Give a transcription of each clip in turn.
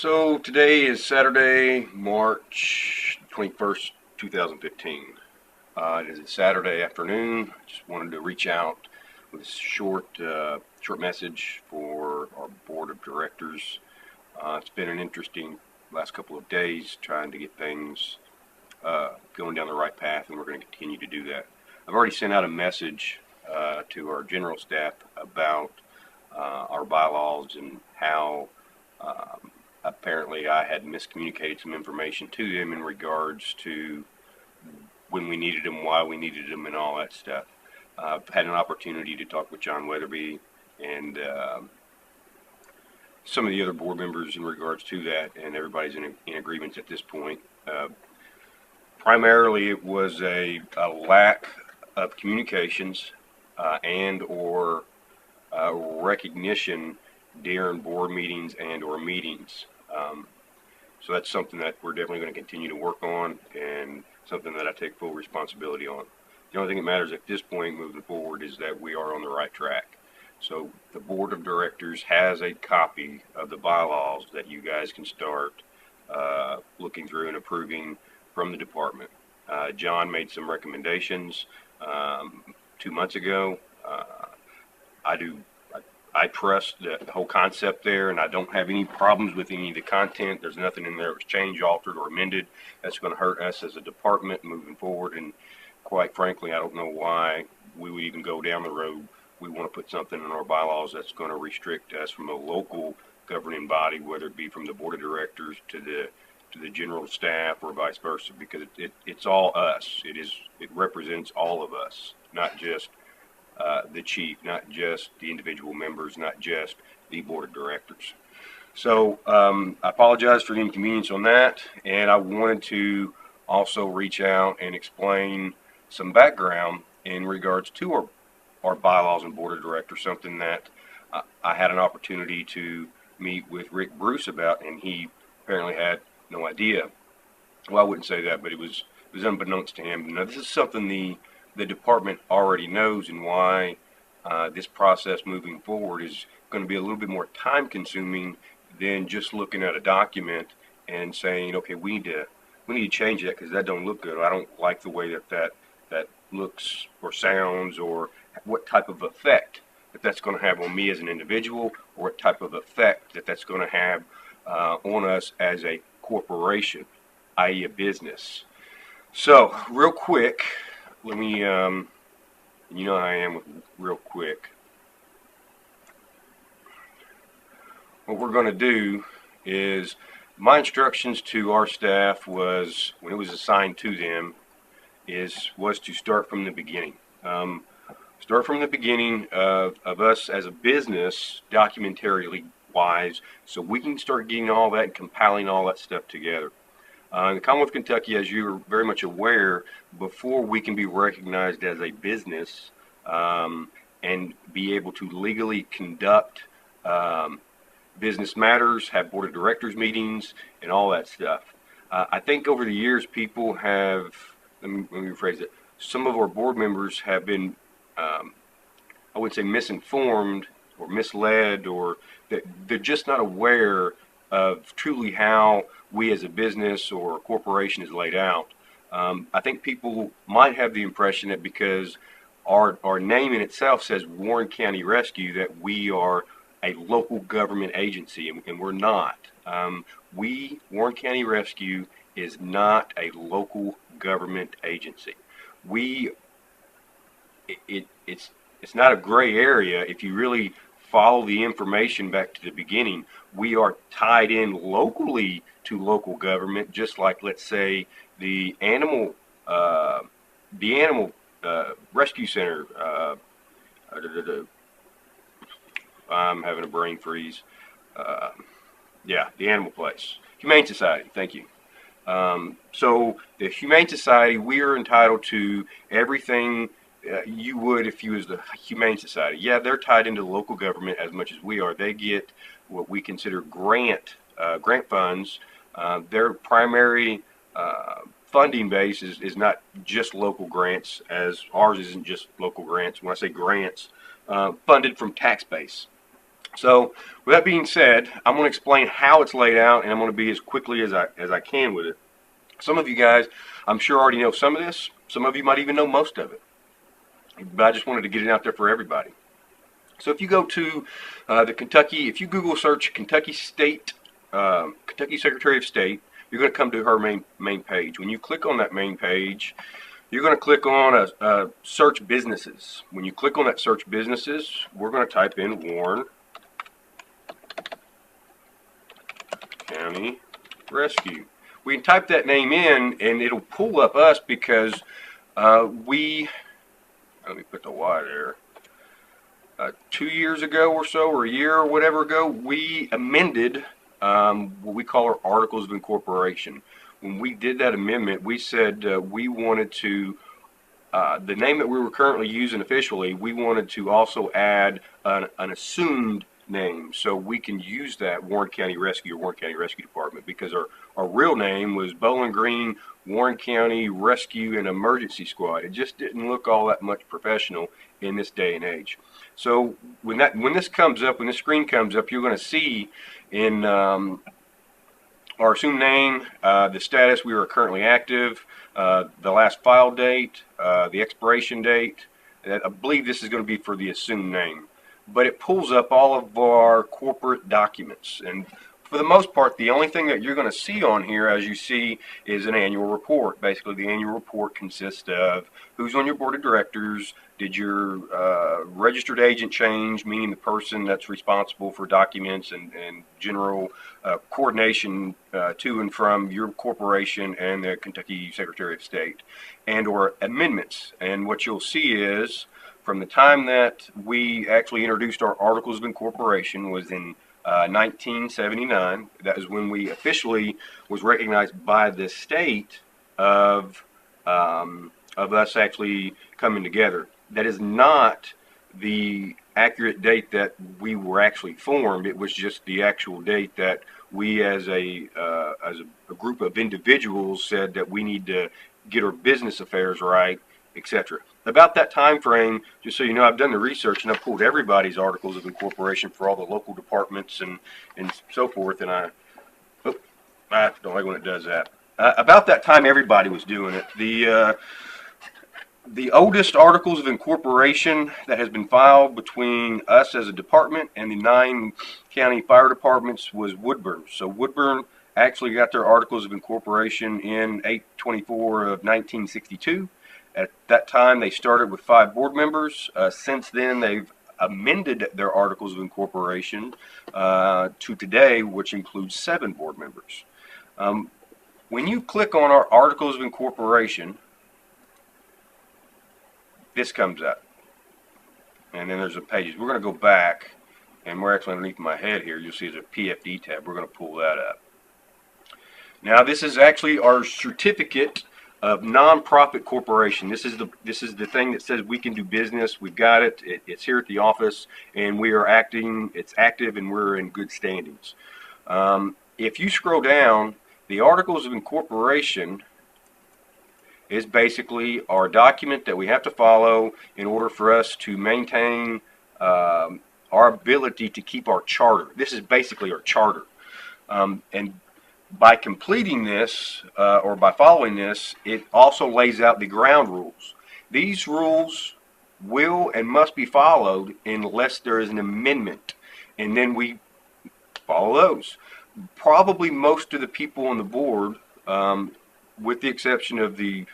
So today is Saturday, March 21st, 2015. It is a Saturday afternoon. Just wanted to reach out with a short message for our board of directors. It's been an interesting last couple of days trying to get things going down the right path, and we're going to continue to do that. I've already sent out a message to our general staff about our bylaws and how apparently I had miscommunicated some information to them in regards to when we needed them, why we needed them, and all that stuff. I've had an opportunity to talk with John Weatherby and some of the other board members in regards to that, and everybody's in agreement at this point. Primarily, it was a lack of communications and or recognition during board meetings and or meetings. So that's something that we're definitely going to continue to work on, and something that I take full responsibility on. The only thing that matters at this point moving forward is that we are on the right track. So the board of directors has a copy of the bylaws that you guys can start looking through and approving from the department. John made some recommendations 2 months ago. I trust the whole concept there, and I don't have any problems with any of the content. There's nothing in there that was changed, altered, or amended that's going to hurt us as a department moving forward. And quite frankly, I don't know why we would even go down the road. We want to put something in our bylaws that's going to restrict us from a local governing body, whether it be from the board of directors to the general staff or vice versa, because it's all us. It represents all of us, not just the chief, not just the individual members, not just the board of directors. So I apologize for the inconvenience on that, and I wanted to also reach out and explain some background in regards to our bylaws and board of directors, something that I had an opportunity to meet with Rick Bruce about, and he apparently had no idea. Well, I wouldn't say that, but it was unbeknownst to him. Now, this is something the department already knows, and why this process moving forward is going to be a little bit more time consuming than just looking at a document and saying, okay, we need to change that because that don't look good. I don't like the way that looks or sounds, or what type of effect that's going to have on me as an individual, or what type of effect that's going to have on us as a corporation, i.e. a business. So real quick, let me, you know how I am with real quick. What we're going to do is, my instructions to our staff was, when it was assigned to them, was to start from the beginning. Start from the beginning of us as a business, documentarily wise, so we can start getting all that and compiling all that stuff together. In the Commonwealth of Kentucky, as you're very much aware, before we can be recognized as a business and be able to legally conduct business matters, have board of directors meetings, and all that stuff. I think over the years, people have, let me rephrase it, some of our board members have been, I would say, misinformed or misled, or that they're just not aware of truly how we as a business or a corporation is laid out. I think people might have the impression that because our name in itself says Warren County Rescue, that we are a local government agency, and we're not. Warren County Rescue is not a local government agency. It's not a gray area if you really follow the information back to the beginning. We are tied in locally to local government, just like, let's say, the animal rescue center. I'm having a brain freeze. Yeah, the animal place. Humane Society, thank you. So the Humane Society, we are entitled to everything you would if you was the Humane Society. Yeah, they're tied into local government as much as we are. They get what we consider grant funds. Their primary funding base is not just local grants, as ours isn't just local grants. When I say grants, funded from tax base. So with that being said, I'm going to explain how it's laid out, and I'm going to be as quickly as I can with it. Some of you guys, I'm sure, already know some of this. Some of you might even know most of it. But I just wanted to get it out there for everybody. So if you go to the Kentucky, if you Google search Kentucky State, Kentucky Secretary of State, you're going to come to her main page. When you click on that main page, you're going to click on a search businesses. When you click on that search businesses, we're going to type in Warren County Rescue. We can type that name in and it'll pull up us because let me put the Y there. 2 years ago or so, or a year or whatever ago, we amended what we call our Articles of Incorporation. When we did that amendment, we said we wanted to, the name that we were currently using officially, we wanted to also add an assumed name, so we can use that Warren County Rescue or Warren County Rescue Department, because our real name was Bowling Green Warren County Rescue and Emergency Squad. It just didn't look all that much professional in this day and age. So when this comes up, when this screen comes up, you're going to see in our assumed name, the status, we are currently active, the last file date, the expiration date. I believe this is going to be for the assumed name. But it pulls up all of our corporate documents. And for the most part, the only thing that you're going to see on here, as you see, is an annual report. Basically, the annual report consists of who's on your board of directors, did your registered agent change, meaning the person that's responsible for documents and general coordination to and from your corporation and the Kentucky Secretary of State, and or amendments. And what you'll see is, from the time that we actually introduced our Articles of Incorporation was in 1979. That is when we officially was recognized by the state of us actually coming together. That is not the accurate date that we were actually formed. It was just the actual date that we, as a group of individuals, said that we need to get our business affairs right, etc. About that time frame, just so you know, I've done the research and I've pulled everybody's Articles of Incorporation for all the local departments and so forth, and I don't like when it does that. About that time, everybody was doing it. The oldest Articles of Incorporation that has been filed between us as a department and the 9 county fire departments was Woodburn. So Woodburn actually got their Articles of Incorporation in 8/24 of 1962. At that time, they started with 5 board members. Since then, they've amended their Articles of Incorporation to today, which includes 7 board members. When you click on our Articles of Incorporation, this comes up. And then there's the pages. We're going to go back, and we're actually underneath my head here. You'll see there's a PFD tab. We're going to pull that up. Now, this is actually our certificate of nonprofit corporation. This is the thing that says we can do business. We've got it. It's here at the office, and we are acting. It's active, and we're in good standings. If you scroll down, the Articles of Incorporation is basically our document that we have to follow in order for us to maintain our ability to keep our charter. This is basically our charter. And by completing this, or by following this, it also lays out the ground rules. These rules will and must be followed unless there is an amendment, and then we follow those. Probably most of the people on the board, with the exception of the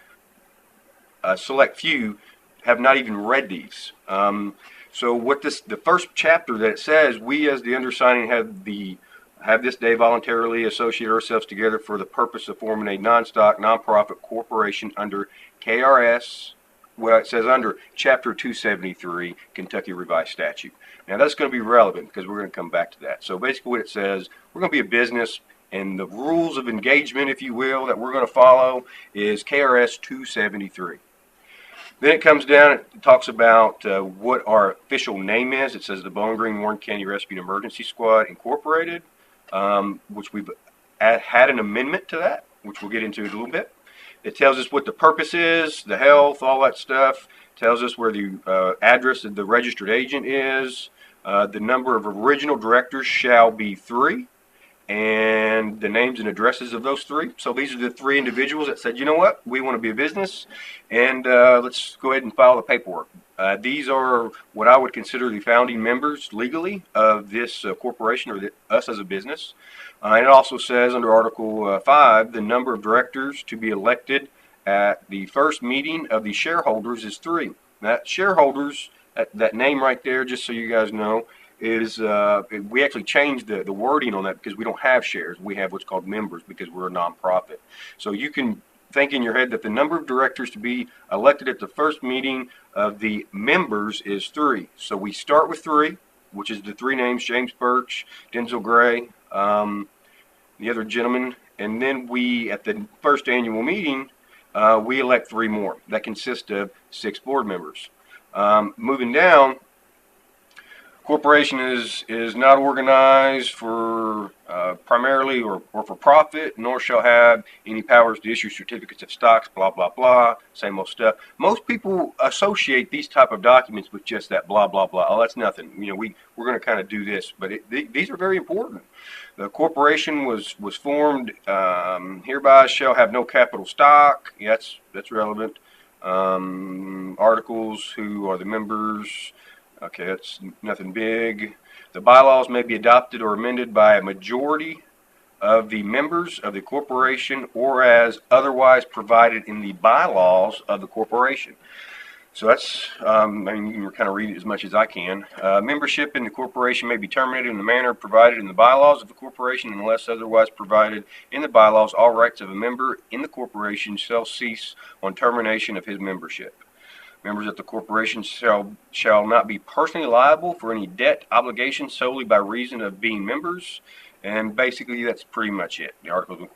select few, have not even read these. So what the first chapter that it says, we as the undersigning have this day voluntarily associate ourselves together for the purpose of forming a non-stock, non-profit corporation under KRS, well, it says under Chapter 273, Kentucky Revised Statute. Now, that's going to be relevant because we're going to come back to that. So basically what it says, we're going to be a business, and the rules of engagement, if you will, that we're going to follow is KRS 273. Then it comes down, it talks about what our official name is. It says the Bowling Green Warren County Rescue and Emergency Squad Incorporated, which we've had an amendment to that, which we'll get into in a little bit. It tells us what the purpose is, the health, all that stuff. Tells us where the address of the registered agent is. The number of original directors shall be 3, and the names and addresses of those 3. So these are the 3 individuals that said, you know what, we want to be a business, and let's go ahead and file the paperwork. These are what I would consider the founding members legally of this corporation, or us as a business. And it also says under Article 5, the number of directors to be elected at the first meeting of the shareholders is 3. That shareholders, that name right there, just so you guys know, is we actually changed the wording on that because we don't have shares. We have what's called members because we're a nonprofit. So you can think in your head that the number of directors to be elected at the first meeting of the members is 3. So we start with 3, which is the 3 names: James Birch, Denzel Gray, the other gentleman, and then we, at the first annual meeting, we elect 3 more. That consists of 6 board members. Moving down, corporation is not organized for primarily or for profit, nor shall have any powers to issue certificates of stocks, blah, blah, blah, same old stuff. Most people associate these type of documents with just that blah, blah, blah. Oh, that's nothing. You know, we're going to kind of do this, but these are very important. The corporation was formed, hereby shall have no capital stock. Yeah, that's relevant. Articles, who are the members. Okay, that's nothing big. The bylaws may be adopted or amended by a majority of the members of the corporation or as otherwise provided in the bylaws of the corporation. So that's, I mean, you can kind of read it as much as I can. Membership in the corporation may be terminated in the manner provided in the bylaws of the corporation unless otherwise provided in the bylaws. All rights of a member in the corporation shall cease on termination of his membership. Members of the corporation shall not be personally liable for any debt obligation solely by reason of being members. And basically, that's pretty much it. The articles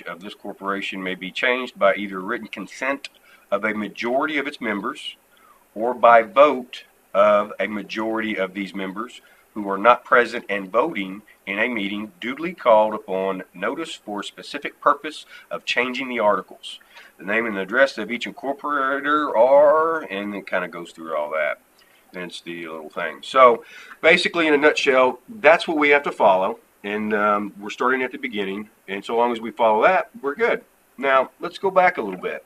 of this corporation may be changed by either written consent of a majority of its members or by vote of a majority of these members who are not present and voting in a meeting duly called upon notice for a specific purpose of changing the articles. The name and address of each incorporator are, and it kind of goes through all that. And it's the little thing. So basically, in a nutshell, that's what we have to follow. And we're starting at the beginning. And so long as we follow that, we're good. Now, let's go back a little bit.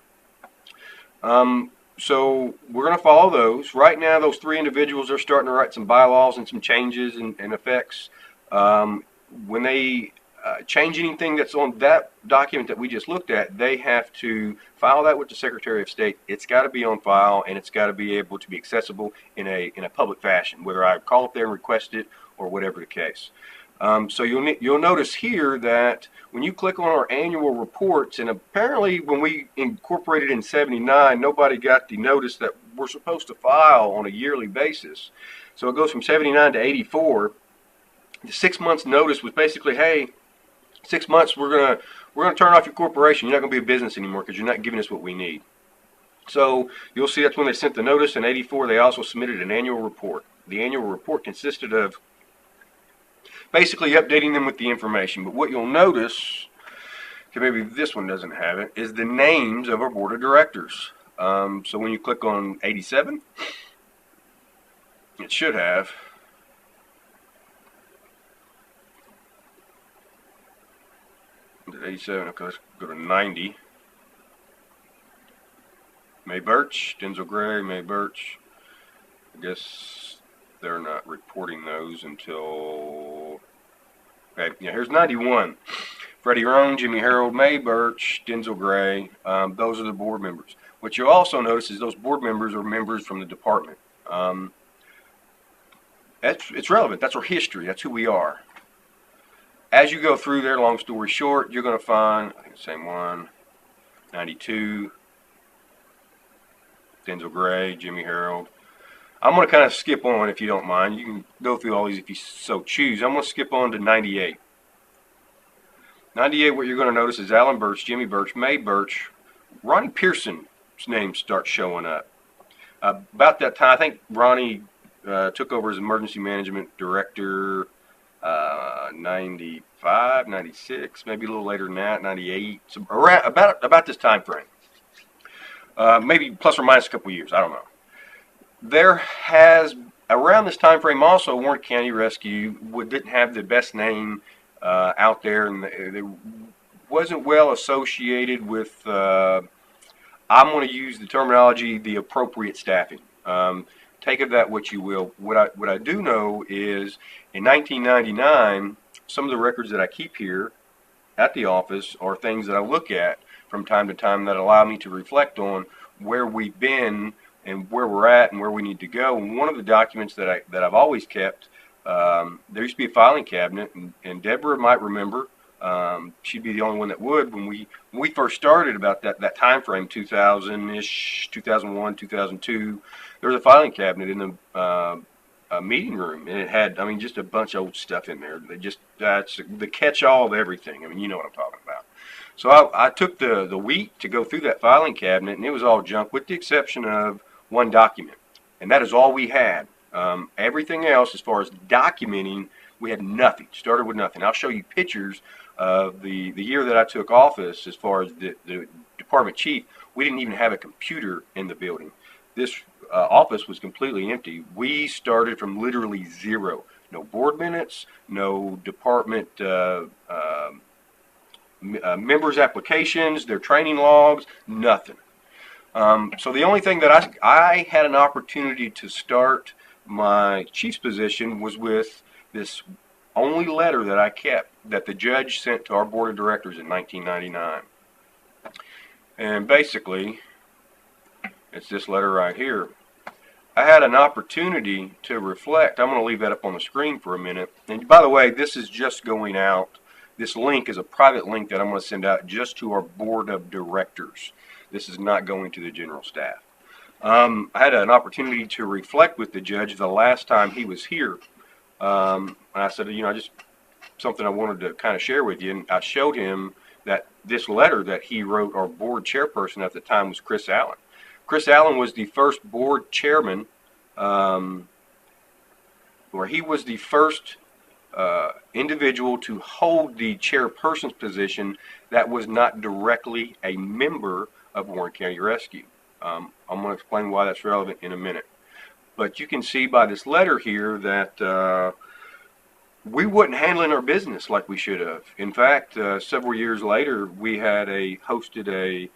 So we're going to follow those. Right now, those 3 individuals are starting to write some bylaws and some changes and effects. When they change anything that's on that document that we just looked at, they have to file that with the Secretary of State. It's got to be on file, and it's got to be able to be accessible in a public fashion, whether I call up there and request it or whatever the case. So you'll notice here that when you click on our annual reports, and apparently when we incorporated in 79, nobody got the notice that we're supposed to file on a yearly basis. So it goes from 79 to 84. The 6 months notice was basically, hey, 6 months we're gonna turn off your corporation. You're not gonna be a business anymore because you're not giving us what we need. So you'll see that's when they sent the notice. In 84, they also submitted an annual report. The annual report consisted of basically updating them with the information. But what you'll notice, okay, maybe this one doesn't have it, is the names of our board of directors. So when you click on 87, it should have. 87, okay, let's go to 90. May Birch, Denzel Gray, May Birch. I guess they're not reporting those until, okay, yeah, here's 91. Freddie Roan, Jimmy Harold, May Birch, Denzel Gray, those are the board members. What you'll also notice is those board members are members from the department. It's relevant, that's our history, that's who we are. As you go through there, long story short, you're going to find, I think the same one, 92, Denzel Gray, Jimmy Harold. I'm going to kind of skip on if you don't mind. You can go through all these if you so choose. I'm going to skip on to 98. 98, what you're going to notice is Alan Birch, Jimmy Birch, May Birch, Ronnie Pearson's name starts showing up. About that time, I think Ronnie took over as emergency management director 95, 96, maybe a little later than that, 98, so around, about this time frame. Maybe plus or minus a couple years, I don't know. There has Around this time frame, also Warren County Rescue didn't have the best name out there, and it wasn't well associated with. I'm going to use the terminology, the appropriate staffing. Take of that what you will. What I do know is in 1999, some of the records that I keep here at the office are things that I look at from time to time that allow me to reflect on where we've been and where we're at and where we need to go. And one of the documents that I've always kept, there used to be a filing cabinet, and Deborah might remember. She'd be the only one that would. When we first started about that time frame, 2000-ish, 2001, 2002, there was a filing cabinet in the meeting room, and it had, I mean, just a bunch of old stuff in there. That's the catch-all of everything. I mean, you know what I'm talking about. So I took the week to go through that filing cabinet, and it was all junk with the exception of one document, and that is all we had. Everything else, as far as documenting, we had nothing. Started with nothing. I'll show you pictures of the year that I took office. As far as the department chief, we didn't even have a computer in the building. This office was completely empty. We started from literally zero. No board minutes, no department members' applications, their training logs, nothing. So the only thing that I had an opportunity to start my chief's position was with this only letter that I kept that the judge sent to our board of directors in 1999. And basically, it's this letter right here. I had an opportunity to reflect. I'm going to leave that up on the screen for a minute. And by the way, this is just going out. This link is a private link that I'm going to send out just to our board of directors. This is not going to the general staff. I had an opportunity to reflect with the judge the last time he was here. And I said, you know, just something I wanted to kind of share with you. And I showed him that this letter that he wrote, our board chairperson at the time was Chris Allen. Chris Allen was the first board chairman, where he was the first individual to hold the chairperson's position that was not directly a member of Warren County Rescue. I'm going to explain why that's relevant in a minute. But you can see by this letter here that we wasn't handling our business like we should have. In fact, several years later, we had hosted a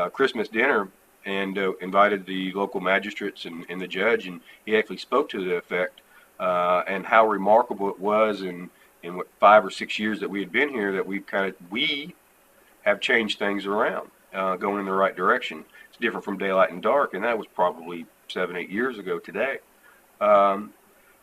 Christmas dinner and invited the local magistrates and the judge, and he actually spoke to the effect and how remarkable it was in what 5 or 6 years that we had been here that we have changed things around, going in the right direction. It's different from daylight and dark, and that was probably 7, 8 years ago today.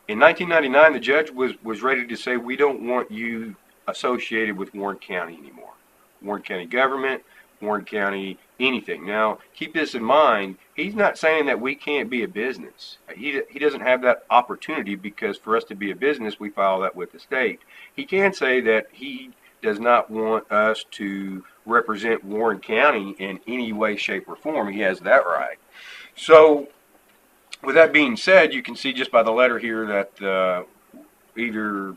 In 1999, the judge was ready to say, we don't want you associated with Warren County anymore. Warren County government, Warren County anything. Now, keep this in mind. He's not saying that we can't be a business. He doesn't have that opportunity because for us to be a business, we file that with the state. He can say that he does not want us to represent Warren County in any way, shape, or form. He has that right. So, with that being said, you can see just by the letter here that either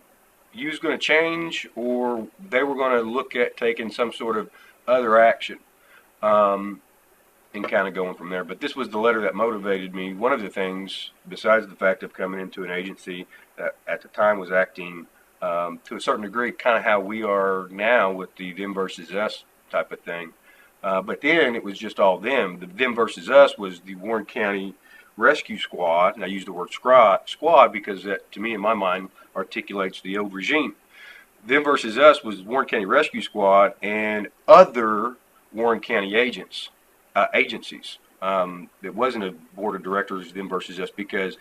you was going to change or they were going to look at taking some sort of other action and kind of going from there. But this was the letter that motivated me. One of the things, besides the fact of coming into an agency that at the time was acting to a certain degree kind of how we are now with the them versus us type of thing. But then it was just all them. The them versus us was the Warren County Rescue Squad, and I use the word squad because that, to me, in my mind, articulates the old regime. Them versus us was Warren County Rescue Squad and other Warren County agencies. It wasn't a board of directors, them versus us, because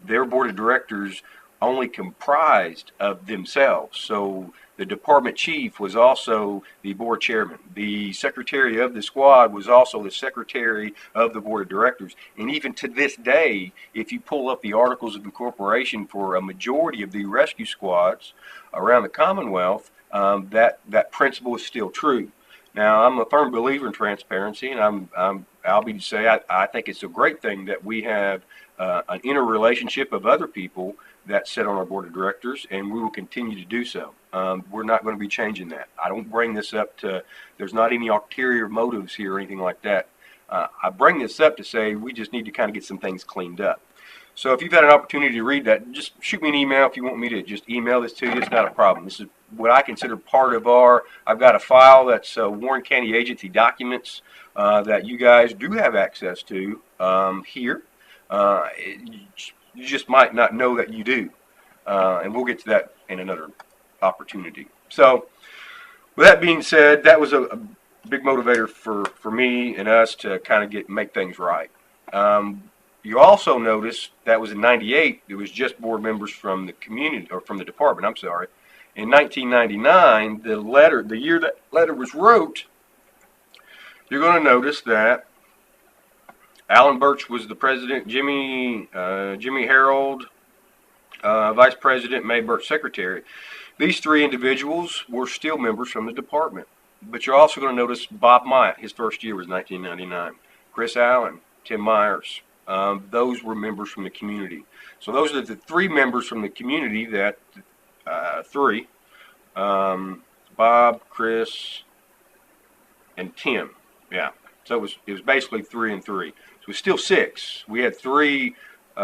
their board of directors only comprised of themselves. So the department chief was also the board chairman. The secretary of the squad was also the secretary of the board of directors. And even to this day, if you pull up the articles of incorporation for a majority of the rescue squads around the Commonwealth, that principle is still true. Now, I'm a firm believer in transparency, and I'll be to say I think it's a great thing that we have an interrelationship of other people that sit on our board of directors, and we will continue to do so. We're not going to be changing that. I don't bring this up to, there's not any ulterior motives here or anything like that. I bring this up to say we just need to kind of get some things cleaned up. So if you've had an opportunity to read that, just shoot me an email if you want me to just email this to you. It's not a problem. This is what I consider part of I've got a file that's Warren County Agency documents that you guys do have access to here. You just might not know that you do. And we'll get to that in another opportunity. So with that being said, that was a big motivator for me and us to kind of make things right. You also notice that was in '98. It was just board members from the community, or from the department. I'm sorry. In 1999, the year that letter was wrote, you're going to notice that Alan Birch was the president, Jimmy Harold, vice president, May Birch secretary. These three individuals were still members from the department. But you're also going to notice Bob Myatt, his first year was 1999. Chris Allen, Tim Myers. Those were members from the community. So those are the three members from the community that, Bob, Chris, and Tim. Yeah. So it was basically 3 and 3. So it was still 6. We had 3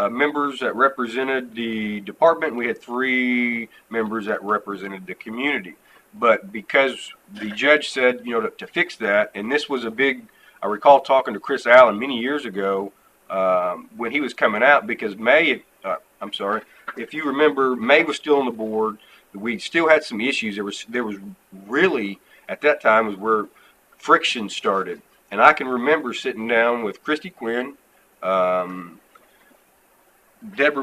members that represented the department. We had 3 members that represented the community. But because the judge said, to fix that, and this was I recall talking to Chris Allen many years ago, when he was coming out, because if you remember, May was still on the board. We still had some issues. There was really, at that time, was where friction started. And I can remember sitting down with Christy Quinn, Deborah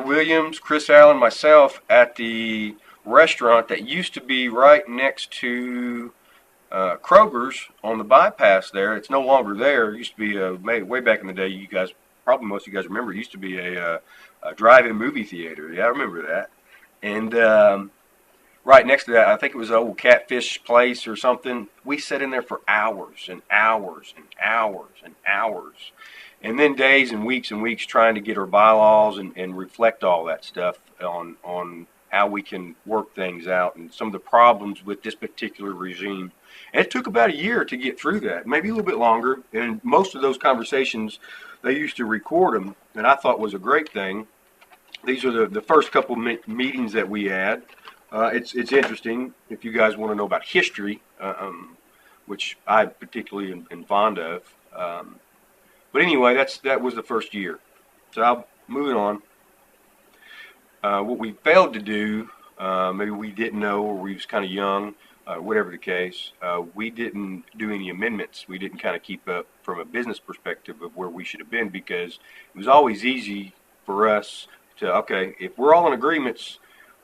Williams, Chris Allen, myself at the restaurant that used to be right next to Kroger's on the bypass there. It's no longer there. It used to be way back in the day. Most of you guys remember, it used to be a drive-in movie theater. Yeah, I remember that. And right next to that, I think it was an old Catfish place or something. We sat in there for hours and hours and hours and hours. And then days and weeks trying to get our bylaws and reflect all that stuff on how we can work things out and some of the problems with this particular regime. And it took about a year to get through that, maybe a little bit longer. And most of those conversations, they used to record them, and I thought was a great thing. These are the first couple meetings that we had. It's interesting if you guys want to know about history, which I particularly am fond of. But anyway, that was the first year. So moving on. What we failed to do, maybe we didn't know, or we was kind of young, whatever the case, we didn't do any amendments. We didn't kind of keep up from a business perspective of where we should have been, because it was always easy for us to, okay, if we're all in agreements,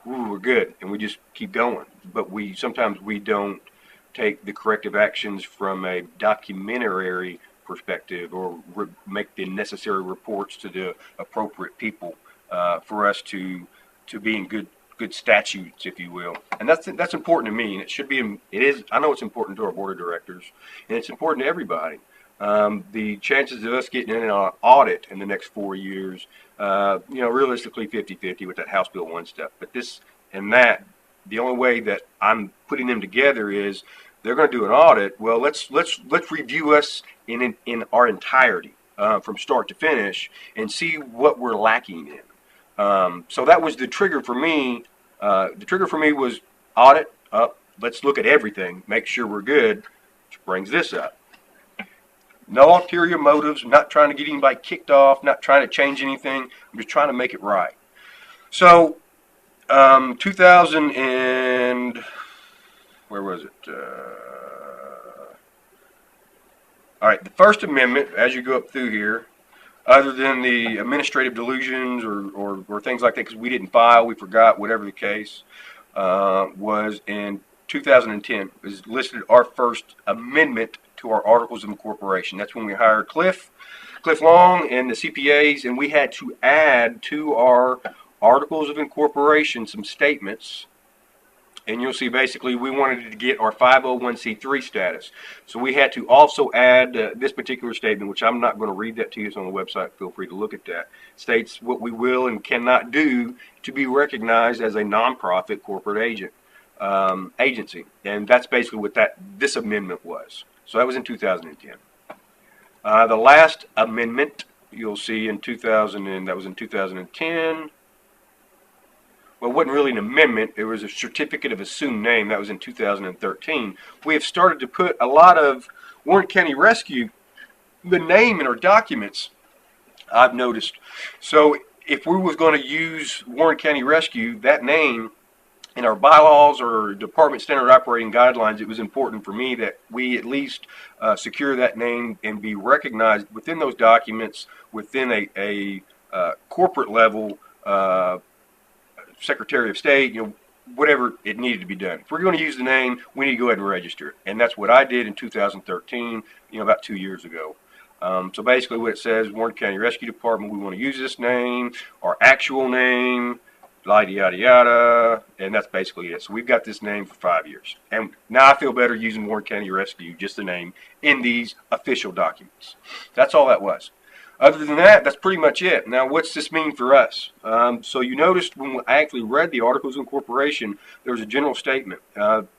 we're good, and we just keep going. But sometimes we don't take the corrective actions from a documentary perspective, or make the necessary reports to the appropriate people for us to be in good statutes, if you will. And that's important to me, and it is. I know it's important to our board of directors, and it's important to everybody. The chances of us getting in an audit in the next 4 years, realistically 50-50 with that House Bill 1 stuff. But this and that, the only way that I'm putting them together is they're going to do an audit. Well, let's review us in our entirety, from start to finish, and see what we're lacking in. So that was the trigger for me. The trigger for me was audit up. Let's look at everything, make sure we're good, which brings this up. No ulterior motives. I'm not trying to get anybody kicked off, not trying to change anything. I'm just trying to make it right. So 2000 and where was it? All right, the First Amendment, as you go up through here, other than the administrative delusions or things like that, because we didn't file, we forgot, whatever the case, was in 2010. It was listed our first amendment to our Articles of Incorporation. That's when we hired Cliff Long and the CPAs, and we had to add to our Articles of Incorporation some statements. And you'll see basically we wanted to get our 501c3 status. So we had to also add this particular statement, which I'm not going to read that to you. It's on the website. Feel free to look at that. States what we will and cannot do to be recognized as a nonprofit corporate agency. And that's basically what this amendment was. So that was in 2010. The last amendment you'll see in 2000, and that was in 2010. Well, it wasn't really an amendment. It was a certificate of assumed name. That was in 2013. We have started to put a lot of Warren County Rescue, the name in our documents, I've noticed. So if we was going to use Warren County Rescue, that name, in our bylaws or department standard operating guidelines, it was important for me that we at least secure that name and be recognized within those documents within a corporate level, Secretary of State, whatever it needed to be done. If we're going to use the name, we need to go ahead and register it. And that's what I did in 2013, about 2 years ago. So basically what it says, Warren County Rescue Department, we want to use this name, our actual name, yada, yada, yada, and that's basically it. So we've got this name for 5 years. And now I feel better using Warren County Rescue, just the name, in these official documents. That's all that was. Other than that, that's pretty much it. Now, what's this mean for us? So you noticed when I actually read the Articles of Incorporation, there was a general statement.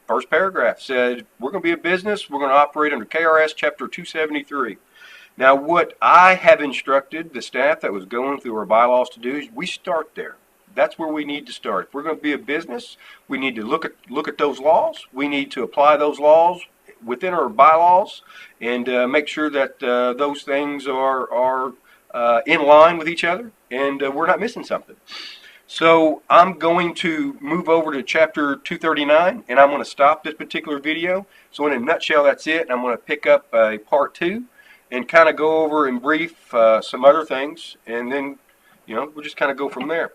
First paragraph said, we're going to be a business, we're going to operate under KRS Chapter 273. Now, what I have instructed the staff that was going through our bylaws to do is we start there. That's where we need to start. If we're going to be a business, we need to look at those laws. We need to apply those laws within our bylaws and make sure that those things are in line with each other and we're not missing something. So I'm going to move over to Chapter 239 and I'm going to stop this particular video. So in a nutshell, that's it. I'm going to pick up part 2 and kind of go over and brief some other things, and then we'll just kind of go from there.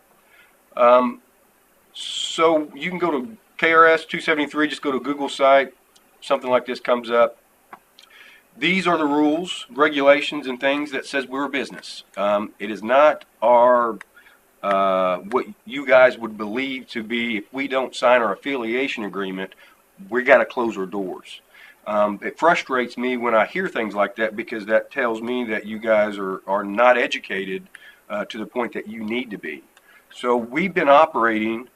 So you can go to KRS 273, just go to Google site, something like this comes up. These are the rules, regulations, and things that says we're a business. It is not our what you guys would believe to be, if we don't sign our affiliation agreement, we got to close our doors. It frustrates me when I hear things like that, because that tells me that you guys are not educated to the point that you need to be. So we've been operating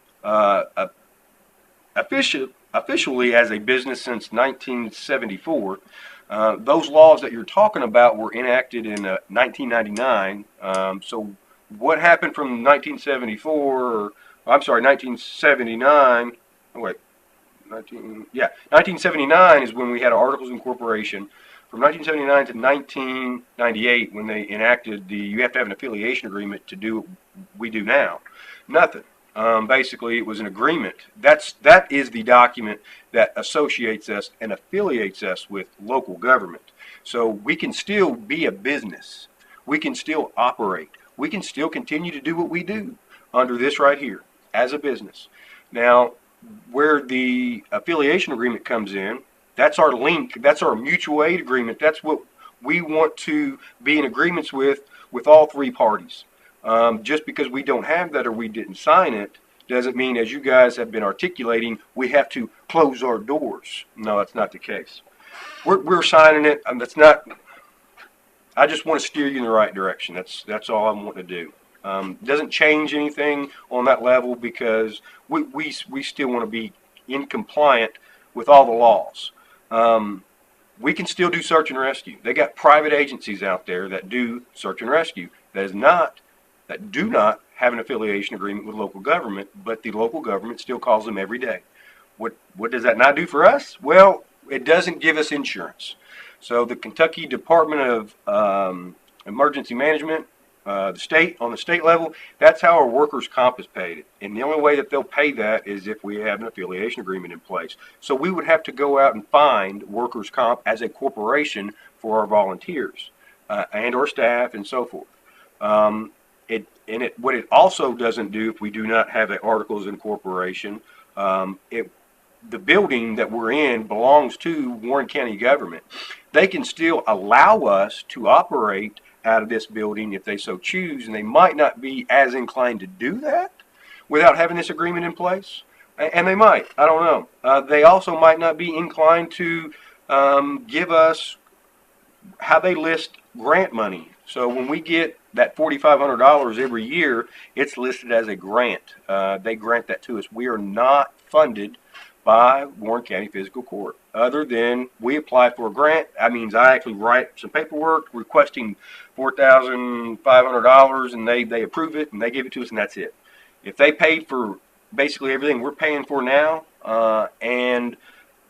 officially as a business since 1974. Those laws that you're talking about were enacted in 1999. So what happened from 1979, oh wait, 1979 is when we had Articles of Incorporation. From 1979 to 1998, when they enacted you have to have an affiliation agreement to do what we do now. Nothing. Basically, it was an agreement. That is the document that associates us and affiliates us with local government. So we can still be a business. We can still operate. We can still continue to do what we do under this right here as a business. Now, where the affiliation agreement comes in, that's our link. That's our mutual aid agreement. That's what we want to be in agreements with all three parties. Just because we don't have that or we didn't sign it doesn't mean, as you guys have been articulating, we have to close our doors. No, that's not the case. We're signing it. That's not. I just want to steer you in the right direction. That's all I'm wanting to do. Doesn't change anything on that level, because we still want to be in compliant with all the laws. We can still do search and rescue. They got private agencies out there that do search and rescue that do not have an affiliation agreement with local government, but the local government still calls them every day. What does that not do for us? Well, it doesn't give us insurance. So the Kentucky Department of Emergency Management, on the state level, that's how our workers' comp is paid. And the only way that they'll pay that is if we have an affiliation agreement in place. So we would have to go out and find workers' comp as a corporation for our volunteers and our staff and so forth. What it also doesn't do, if we do not have the Articles of Incorporation, the building that we're in belongs to Warren County government. They can still allow us to operate out of this building if they so choose, and they might not be as inclined to do that without having this agreement in place. And they might, I don't know. They also might not be inclined to give us how they list grant money. So when we get that $4,500 every year, it's listed as a grant. They grant that to us. We are not funded by Warren County Physical Court. Other than we apply for a grant, that means I actually write some paperwork requesting $4,500, and they approve it and they give it to us, and that's it. If they paid for basically everything we're paying for now, and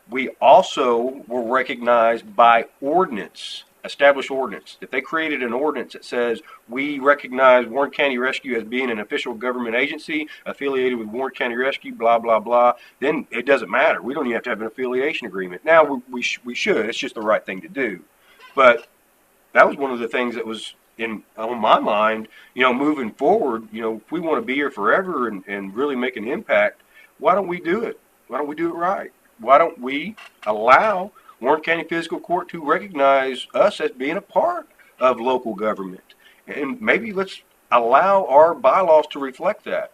we also were recognized by ordinance, established ordinance. If they created an ordinance that says we recognize Warren County Rescue as being an official government agency affiliated with Warren County Rescue, blah, blah, blah, then it doesn't matter. We don't even have to have an affiliation agreement. Now, we should. It's just the right thing to do. But that was one of the things that was on my mind, moving forward. If we want to be here forever and really make an impact, why don't we do it? Why don't we do it right? Why don't we allow Warren County Physical Court to recognize us as being a part of local government? And maybe let's allow our bylaws to reflect that.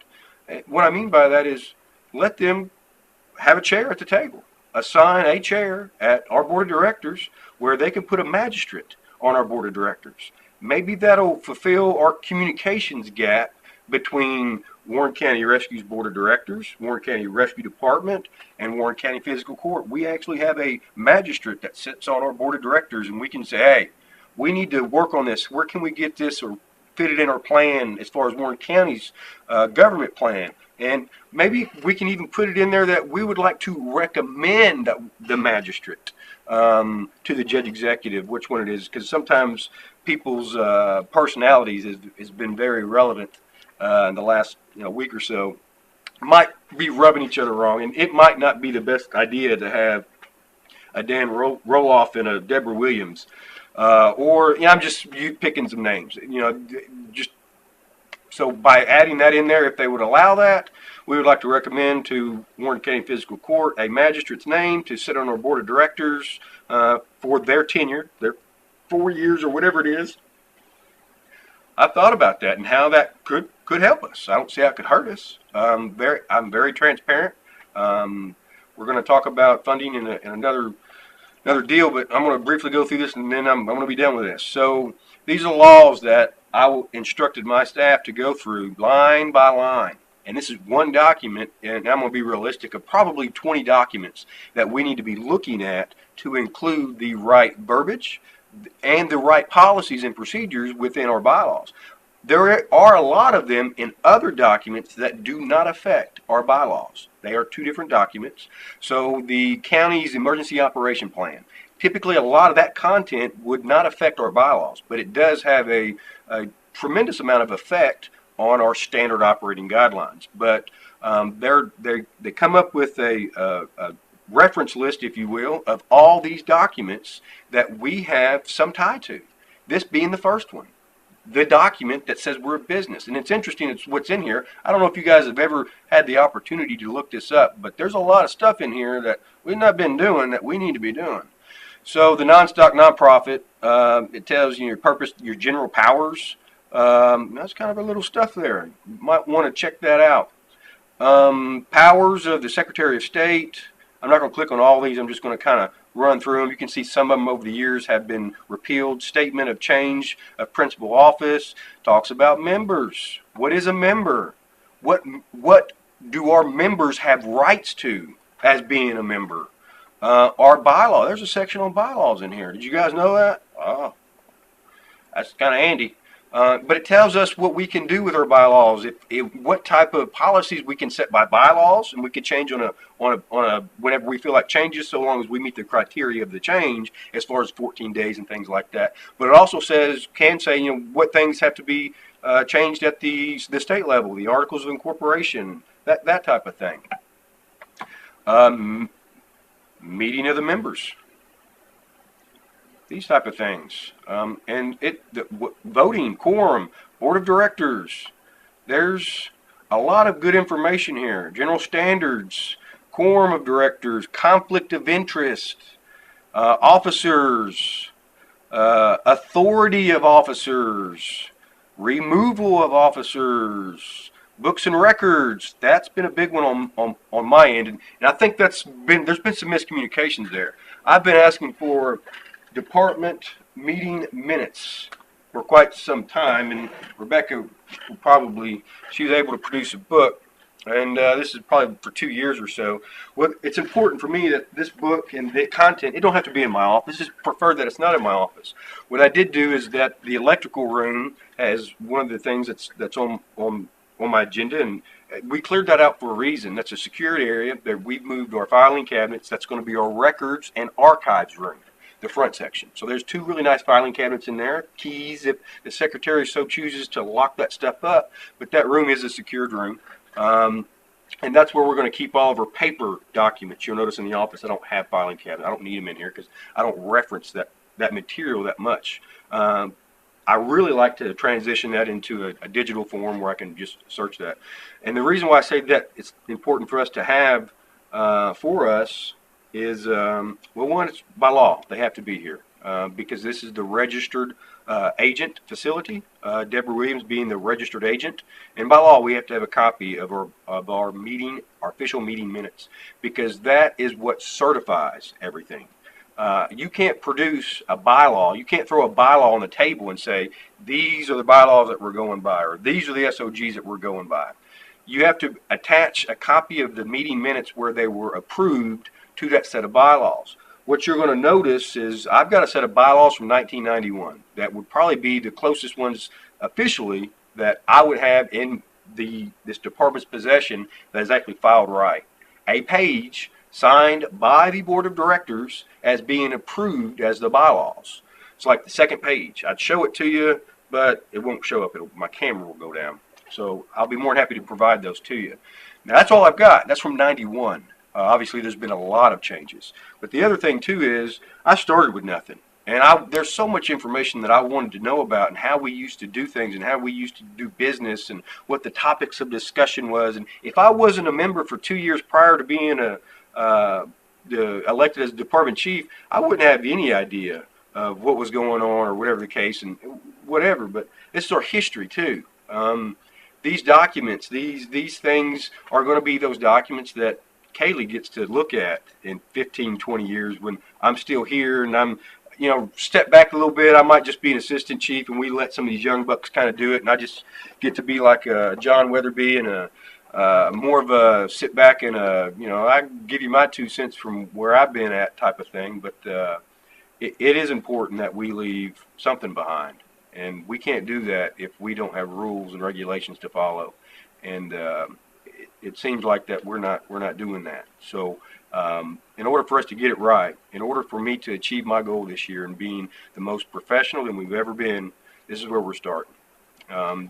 What I mean by that is let them have a chair at the table. Assign a chair at our board of directors where they can put a magistrate on our board of directors. Maybe that'll fulfill our communications gap between Warren County Rescue's Board of Directors, Warren County Rescue Department, and Warren County Physical Court. We actually have a magistrate that sits on our Board of Directors, and we can say, hey, we need to work on this. Where can we get this or fit it in our plan as far as Warren County's government plan? And maybe we can even put it in there that we would like to recommend the magistrate to the judge executive, which one it is, because sometimes people's personalities has been very relevant in the last week or so. Might be rubbing each other wrong, and it might not be the best idea to have a Dan Roloff and a Deborah Williams, or I'm just picking some names. Just so by adding that in there, if they would allow that, we would like to recommend to Warren County Physical Court a magistrate's name to sit on our board of directors for their tenure, their 4 years or whatever it is. I've thought about that and how that could help us. I don't see how it could hurt us. I'm very transparent. We're going to talk about funding in another deal, but I'm going to briefly go through this and then I'm going to be done with this. So these are laws that I instructed my staff to go through line by line. And this is one document, and I'm going to be realistic, of probably 20 documents that we need to be looking at to include the right verbiage and the right policies and procedures within our bylaws. There are a lot of them in other documents that do not affect our bylaws. They are two different documents. So the county's emergency operation plan, typically a lot of that content would not affect our bylaws, but it does have a tremendous amount of effect on our standard operating guidelines. But they come up with a reference list, if you will, of all these documents that we have some tie to. This being the first one, the document that says we're a business. And it's interesting, it's what's in here. I don't know if you guys have ever had the opportunity to look this up, but there's a lot of stuff in here that we've not been doing that we need to be doing. So the non-stock nonprofit, it tells you your purpose, your general powers. That's kind of a little stuff there. You might want to check that out. Powers of the Secretary of State. I'm not going to click on all these. I'm just going to kind of run through them. You can see some of them over the years have been repealed. Statement of change of principal office talks about members. What is a member? What do our members have rights to as being a member? Our bylaw. There's a section on bylaws in here. Did you guys know that? Oh, that's kind of handy. But it tells us what we can do with our bylaws, what type of policies we can set by bylaws, and we can change on a whenever we feel like changes, so long as we meet the criteria of the change, as far as 14 days and things like that. But it also can say what things have to be changed at the state level, the articles of incorporation, that type of thing. Meeting of the members. These type of things, and voting, quorum, board of directors. There's a lot of good information here. General standards, quorum of directors, conflict of interest, officers, authority of officers, removal of officers, books and records. That's been a big one on my end, and I think there's been some miscommunications there. I've been asking for department meeting minutes for quite some time, and Rebecca she was able to produce a book and this is probably for 2 years or so. What it's important for me that this book and the content, it don't have to be in my office. Just prefer that it's not in my office. What I did do is that the electrical room has one of the things that's on my agenda, and we cleared that out for a reason. That's a secured area that we've moved our filing cabinets. That's going to be our records and archives room, the front section. So there's two really nice filing cabinets in there, keys if the secretary so chooses to lock that stuff up, but that room is a secured room. And that's where we're going to keep all of our paper documents. You'll notice in the office I don't have filing cabinets. I don't need them in here because I don't reference that material that much. I really like to transition that into a digital form where I can just search that. And the reason why I say that it's important for us to have for us is, well, one, it's by law. They have to be here because this is the registered agent facility, Deborah Williams being the registered agent. And by law, we have to have a copy of our meeting, our official meeting minutes, because that is what certifies everything. You can't produce a bylaw. You can't throw a bylaw on the table and say, these are the bylaws that we're going by, or these are the SOGs that we're going by. You have to attach a copy of the meeting minutes where they were approved to that set of bylaws. What you're going to notice is I've got a set of bylaws from 1991 that would probably be the closest ones officially that I would have in this department's possession that is actually filed right. A page signed by the board of directors as being approved as the bylaws. It's like the second page. I'd show it to you, but it won't show up. My camera will go down. So I'll be more than happy to provide those to you. Now that's all I've got. That's from 91. Obviously, there's been a lot of changes. But the other thing, too, is I started with nothing. And there's so much information that I wanted to know about and how we used to do things and how we used to do business and what the topics of discussion was. And if I wasn't a member for 2 years prior to being elected as department chief, I wouldn't have any idea of what was going on or whatever the case and whatever. But this is our history, too. These documents, these things are going to be those documents that Kaylee gets to look at in 15, 20 years when I'm still here and I'm, step back a little bit. I might just be an assistant chief and we let some of these young bucks kind of do it. And I just get to be like a John Weatherby and more of a sit back and I give you my 2 cents from where I've been at type of thing. But it is important that we leave something behind. And we can't do that if we don't have rules and regulations to follow. And it seems like that we're not doing that. So in order for us to get it right, in order for me to achieve my goal this year and being the most professional that we've ever been, this is where we're starting.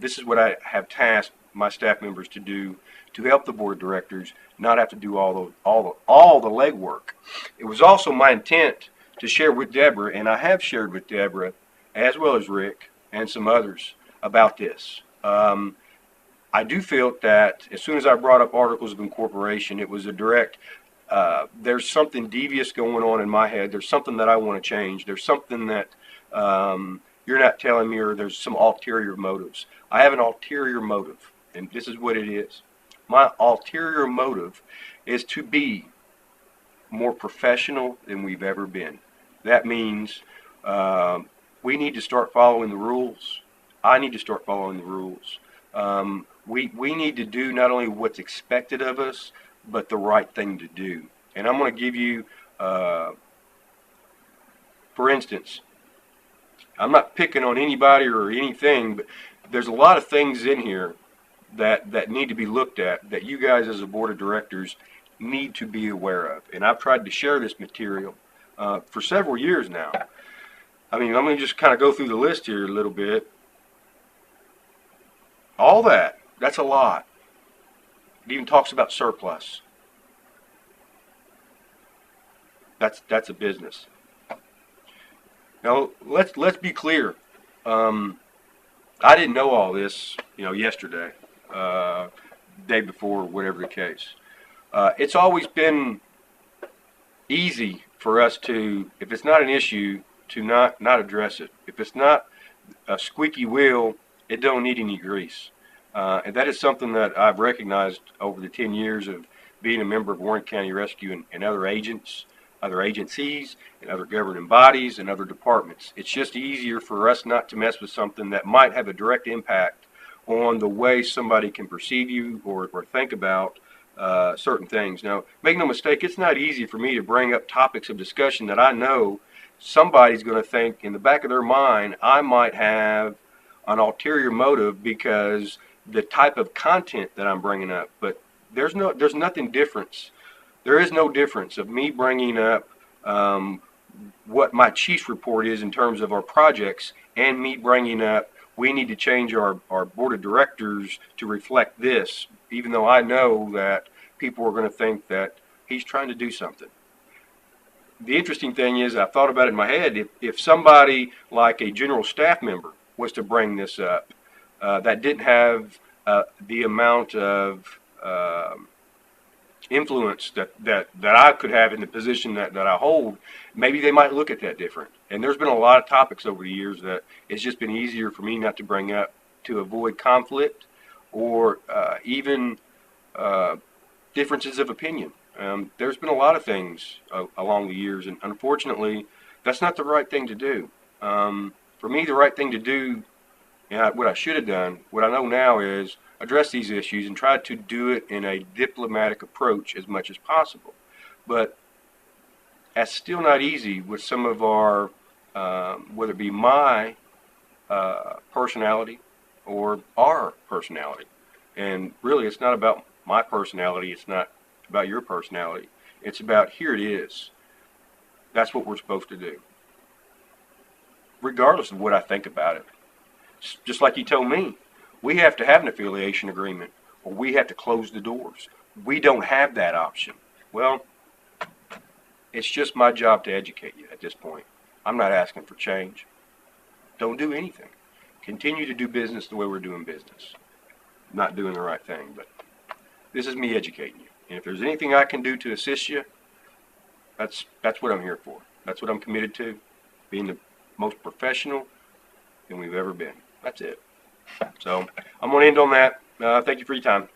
This is what I have tasked my staff members to do to help the board of directors not have to do all the legwork. It was also my intent to share with Deborah, and I have shared with Deborah as well as Rick and some others about this. I do feel that as soon as I brought up articles of incorporation, it was a direct, there's something devious going on in my head. There's something that I want to change. There's something that you're not telling me, or there's some ulterior motives. I have an ulterior motive, and this is what it is. My ulterior motive is to be more professional than we've ever been. That means we need to start following the rules. I need to start following the rules. We need to do not only what's expected of us, but the right thing to do. And I'm going to give you, for instance, I'm not picking on anybody or anything, but there's a lot of things in here that need to be looked at that you guys as a board of directors need to be aware of. And I've tried to share this material for several years now. I mean, I'm going to just kind of go through the list here a little bit. All that's a lot. It even talks about surplus. That's a business. Now, let's be clear. I didn't know all this, yesterday, day before, whatever the case. It's always been easy for us to, if it's not an issue, to not address it. If it's not a squeaky wheel, it don't need any grease. And that is something that I've recognized over the 10 years of being a member of Warren County Rescue and other agents, other agencies, and other governing bodies and other departments. It's just easier for us not to mess with something that might have a direct impact on the way somebody can perceive you or think about certain things. Now, make no mistake, it's not easy for me to bring up topics of discussion that I know somebody's going to think in the back of their mind I might have an ulterior motive because the type of content that I'm bringing up. But there's nothing difference. There is no difference of me bringing up what my chief's report is in terms of our projects and me bringing up we need to change our board of directors to reflect this, even though I know that people are going to think that he's trying to do something. The interesting thing is, I've thought about it in my head, if somebody like a general staff member was to bring this up, that didn't have the amount of influence that I could have in the position that I hold, maybe they might look at that different. And there's been a lot of topics over the years that it's just been easier for me not to bring up to avoid conflict or even differences of opinion. There's been a lot of things along the years, and unfortunately, that's not the right thing to do. For me, the right thing to do, what I should have done, what I know now is address these issues and try to do it in a diplomatic approach as much as possible. But that's still not easy with some of our, whether it be my personality or our personality. And really, it's not about my personality. It's not about your personality. It's about, here it is. That's what we're supposed to do. Regardless of what I think about it. Just like you told me, we have to have an affiliation agreement or we have to close the doors. We don't have that option. Well, it's just my job to educate you at this point. I'm not asking for change. Don't do anything. Continue to do business the way we're doing business. Not doing the right thing, but this is me educating you. And if there's anything I can do to assist you, that's what I'm here for. That's what I'm committed to, being the most professional than we've ever been. That's it. So I'm going to end on that. Thank you for your time.